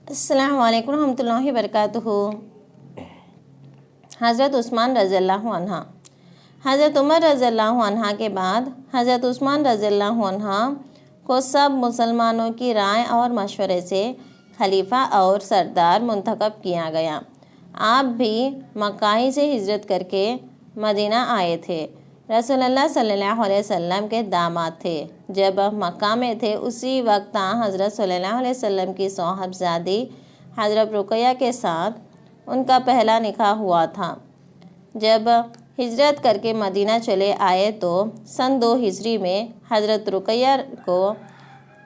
السلام علیکم ورحمۃ اللہ وبرکاتہ۔ حضرت عثمان رضی اللہ عنہ۔ حضرت عمر رضی اللہ عنہ کے بعد حضرت عثمان رضی اللہ عنہ کو سب مسلمانوں کی رائے اور مشورے سے خلیفہ اور سردار منتخب کیا گیا۔ آپ بھی مکہ سے ہجرت کر کے مدینہ آئے تھے۔ رسول اللہ صلی اللہ علیہ وسلم کے داماد تھے۔ جب مکہ میں تھے اسی وقت حضرت صلی اللہ علیہ وسلم کی صاحبزادی حضرت رقیہ کے ساتھ ان کا پہلا نکاح ہوا تھا۔ جب ہجرت کر کے مدینہ چلے آئے تو سن 2 ہجری میں حضرت رقیہ کو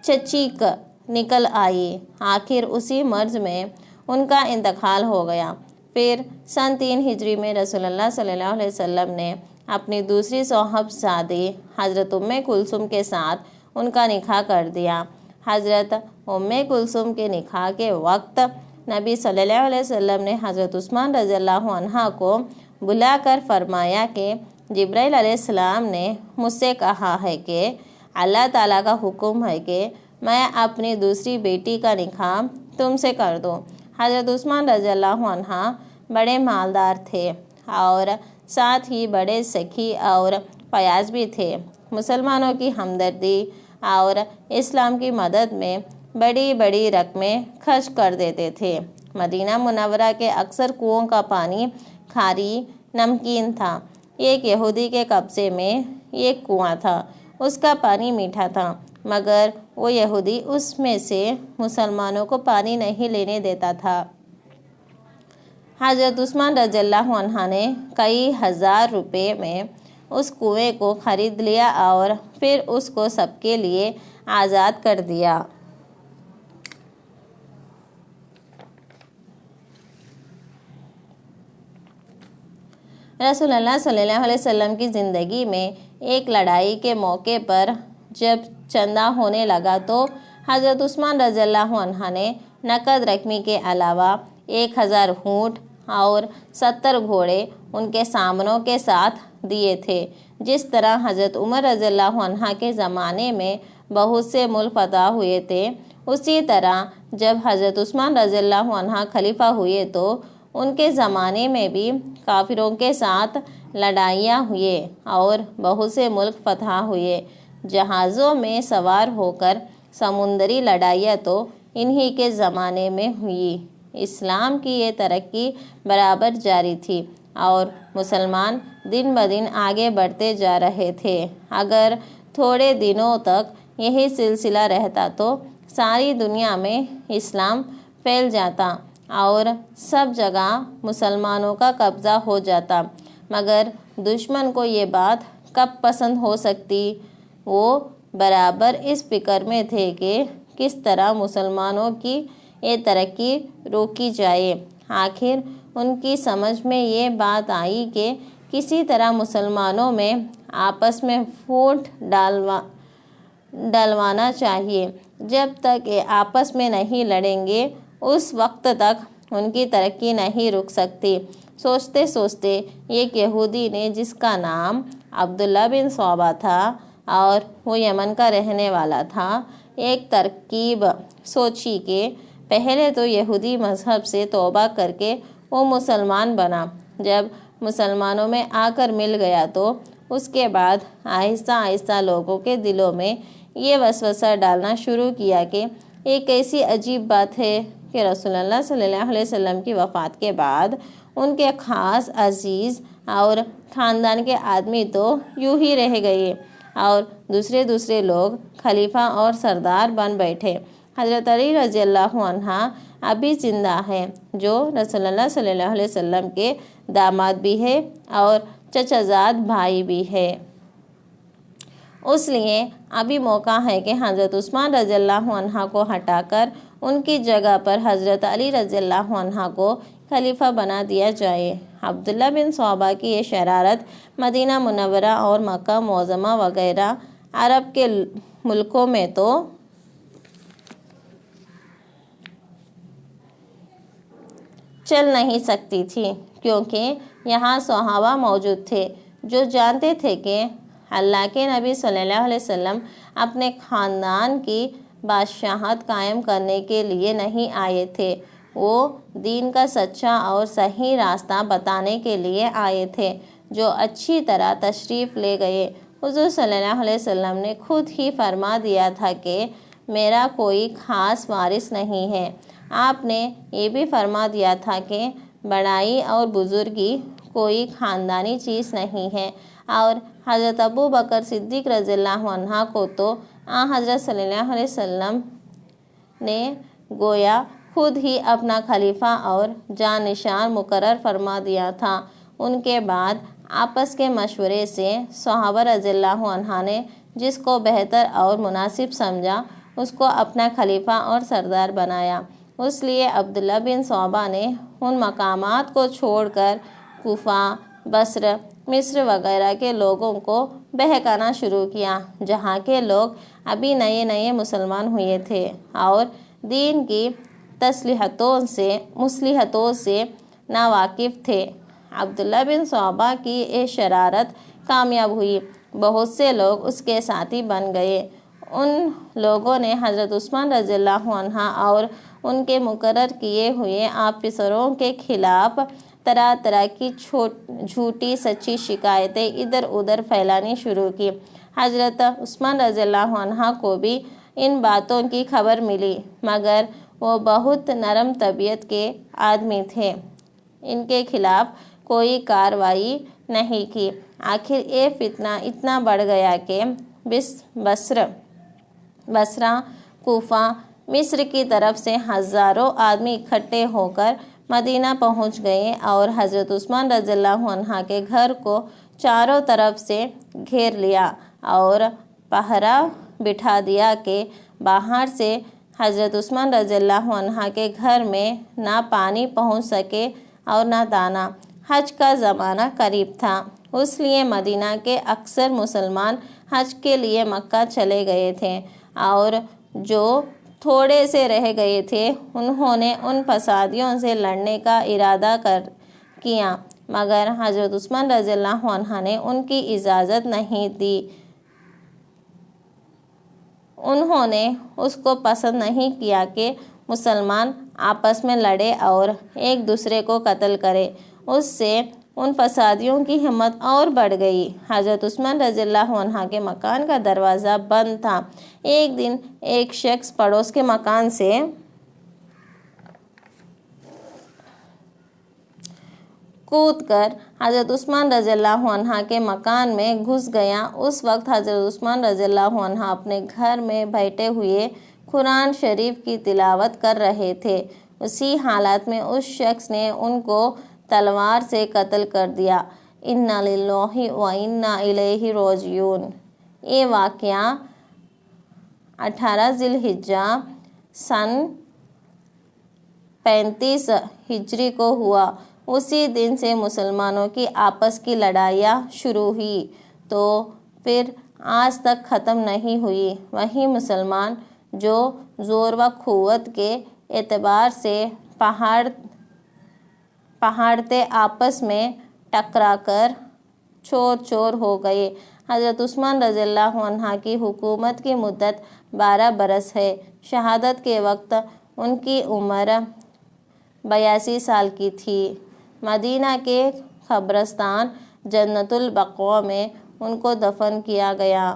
چچیک نکل آئی۔ آخر اسی مرض میں ان کا انتقال ہو گیا۔ پھر سن 3 ہجری میں رسول اللہ صلی اللہ علیہ وسلم نے اپنی دوسری صاحبزادی حضرت کلثوم کے ساتھ ان کا نکاح کر دیا۔ حضرت کلثوم کے نکاح کے وقت نبی صلی اللہ علیہ وسلم نے حضرت عثمان رضی اللہ عنہ کو بلا کر فرمایا کہ جبرائیل علیہ السلام نے مجھ سے کہا ہے کہ اللہ تعالیٰ کا حکم ہے کہ میں اپنی دوسری بیٹی کا نکاح تم سے کر دوں۔ حضرت عثمان رضی اللہ عنہ بڑے مالدار تھے اور ساتھ ہی بڑے سخی اور فیاض بھی تھے۔ مسلمانوں کی ہمدردی اور اسلام کی مدد میں بڑی بڑی رقمیں خرچ کر دیتے تھے۔ مدینہ منورہ کے اکثر کنوؤں کا پانی کھاری نمکین تھا۔ ایک یہودی کے قبضے میں ایک کنواں تھا، اس کا پانی میٹھا تھا، مگر وہ یہودی اس میں سے مسلمانوں کو پانی نہیں لینے دیتا تھا۔ حضرت عثمان رضی اللہ عنہ نے کئی ہزار روپے میں اس کنویں کو خرید لیا اور پھر اس کو سب کے لیے آزاد کر دیا۔ رسول اللہ صلی اللہ علیہ وسلم کی زندگی میں ایک لڑائی کے موقع پر جب چندہ ہونے لگا تو حضرت عثمان رضی اللہ عنہ نے نقد رقمی کے علاوہ 1000 اونٹ اور 70 گھوڑے ان کے سامانوں کے ساتھ دیے تھے۔ جس طرح حضرت عمر رضی اللہ عنہ کے زمانے میں بہت سے ملک فتح ہوئے تھے، اسی طرح جب حضرت عثمان رضی اللہ عنہ خلیفہ ہوئے تو ان کے زمانے میں بھی کافروں کے ساتھ لڑائیاں ہوئے اور بہت سے ملک فتح ہوئے۔ جہازوں میں سوار ہو کر سمندری لڑائیاں تو انہی کے زمانے میں ہوئی۔ اسلام کی یہ ترقی برابر جاری تھی اور مسلمان دن بدن آگے بڑھتے جا رہے تھے۔ اگر تھوڑے دنوں تک یہی سلسلہ رہتا تو ساری دنیا میں اسلام پھیل جاتا اور سب جگہ مسلمانوں کا قبضہ ہو جاتا، مگر دشمن کو یہ بات کب پسند ہو سکتی؟ وہ برابر اس فکر میں تھے کہ کس طرح مسلمانوں کی یہ ترقی روکی جائے۔ آخر ان کی سمجھ میں یہ بات آئی کہ کسی طرح مسلمانوں میں آپس میں پھوٹ ڈلوانا چاہیے۔ جب تک یہ آپس میں نہیں لڑیں گے اس وقت تک ان کی ترقی نہیں رک سکتی۔ سوچتے سوچتے ایک یہودی نے جس کا نام عبداللہ بن صوبہ تھا اور وہ یمن کا رہنے والا تھا، ایک ترکیب سوچی کہ پہلے تو یہودی مذہب سے توبہ کر کے وہ مسلمان بنا۔ جب مسلمانوں میں آ کر مل گیا تو اس کے بعد آہستہ آہستہ لوگوں کے دلوں میں یہ وسوسہ ڈالنا شروع کیا کہ یہ کیسی عجیب بات ہے کہ رسول اللہ صلی اللہ علیہ وسلم کی وفات کے بعد ان کے خاص عزیز اور خاندان کے آدمی تو یوں ہی رہ گئے اور دوسرے لوگ خلیفہ اور سردار بن بیٹھے۔ حضرت علی رضی اللہ عنہ ابھی زندہ ہیں، جو رسول اللہ صلی اللہ علیہ وسلم کے داماد بھی ہے اور چچا زاد بھائی بھی ہے۔ اس لیے ابھی موقع ہے کہ حضرت عثمان رضی اللہ عنہ کو ہٹا کر ان کی جگہ پر حضرت علی رضی اللہ عنہ کو خلیفہ بنا دیا جائے۔ عبداللہ بن صوبہ کی یہ شرارت مدینہ منورہ اور مکہ معظمہ وغیرہ عرب کے ملکوں میں تو چل نہیں سکتی تھی، کیونکہ یہاں صحابہ موجود تھے جو جانتے تھے کہ اللہ کے نبی صلی اللہ علیہ وسلم اپنے خاندان کی بادشاہت قائم کرنے کے لیے نہیں آئے تھے، وہ دین کا سچا اور صحیح راستہ بتانے کے لیے آئے تھے، جو اچھی طرح تشریف لے گئے۔ حضور صلی اللہ علیہ وسلم نے خود ہی فرما دیا تھا کہ میرا کوئی خاص وارث نہیں ہے۔ آپ نے یہ بھی فرما دیا تھا کہ بڑائی اور بزرگی کوئی خاندانی چیز نہیں ہے، اور حضرت ابو بکر صدیق رضی اللہ عنہ کو تو حضرت صلی اللہ علیہ وسلم نے گویا خود ہی اپنا خلیفہ اور جانشین مقرر فرما دیا تھا۔ ان کے بعد آپس کے مشورے سے صحابہ رضی اللہ عنہ نے جس کو بہتر اور مناسب سمجھا اس کو اپنا خلیفہ اور سردار بنایا۔ اس لیے عبداللہ بن صوبہ نے ان مقامات کو چھوڑ کر کوفہ، بصر، مصر وغیرہ کے لوگوں کو بہکانا شروع کیا، جہاں کے لوگ ابھی نئے نئے مسلمان ہوئے تھے اور دین کی مصلحتوں سے ناواقف تھے۔ عبداللہ بن صوبہ کی یہ شرارت کامیاب ہوئی، بہت سے لوگ اس کے ساتھی بن گئے۔ ان لوگوں نے حضرت عثمان رضی اللہ عنہ اور ان کے مقرر کیے ہوئے آفیسروں کے خلاف طرح طرح کی جھوٹی سچی شکایتیں ادھر ادھر پھیلانی شروع کی۔ حضرت عثمان رضی اللہ عنہ کو بھی ان باتوں کی خبر ملی، مگر وہ بہت نرم طبیعت کے آدمی تھے، ان کے خلاف کوئی کارروائی نہیں کی۔ آخر یہ فتنہ اتنا بڑھ گیا کہ بصرہ، کوفہ، مصر کی طرف سے ہزاروں آدمی اکٹھے ہو کر مدینہ پہنچ گئے اور حضرت عثمان رضی اللہ عنہ کے گھر کو چاروں طرف سے گھیر لیا اور پہرہ بٹھا دیا کہ باہر سے حضرت عثمان رضی اللہ عنہ کے گھر میں نہ پانی پہنچ سکے اور نہ دانہ۔ حج کا زمانہ قریب تھا، اس لیے مدینہ کے اکثر مسلمان حج کے لیے مکہ چلے گئے تھے، اور جو تھوڑے سے رہ گئے تھے انہوں نے ان فسادیوں سے لڑنے کا ارادہ کیا، مگر حضرت عثمان رضی اللہ عنہ نے ان کی اجازت نہیں دی۔ انہوں نے اس کو پسند نہیں کیا کہ مسلمان آپس میں لڑے اور ایک دوسرے کو قتل کرے۔ اس سے ان فسادیوں کی ہمت اور بڑھ گئی۔ حضرت عثمان رضی اللہ عنہ کے مکان کا دروازہ بند تھا۔ ایک دن ایک شخص پڑوس کے مکان سے کود کر حضرت عثمان رضی اللہ عنہ کے مکان میں گھس گیا۔ اس وقت حضرت عثمان رضی اللہ عنہ اپنے گھر میں بیٹھے ہوئے قرآن شریف کی تلاوت کر رہے تھے۔ اسی حالت میں اس شخص نے ان کو تلوار سے قتل کر دیا۔ انا للہ و انا الیہ راجعون۔ یہ واقعہ 18 ذی الحجہ سن 35 ہجری کو ہوا۔ اسی دن سے مسلمانوں کی آپس کی لڑائیاں شروع ہوئی تو پھر آج تک ختم نہیں ہوئی۔ وہی مسلمان جو زور و قوت کے اعتبار سے پہاڑتے آپس میں ٹکرا کر چور ہو گئے۔ حضرت عثمان رضی اللہ عنہ کی حکومت کی مدت 12 برس ہے۔ شہادت کے وقت ان کی عمر 82 سال کی تھی۔ مدینہ کے قبرستان جنت البقیع میں ان کو دفن کیا گیا۔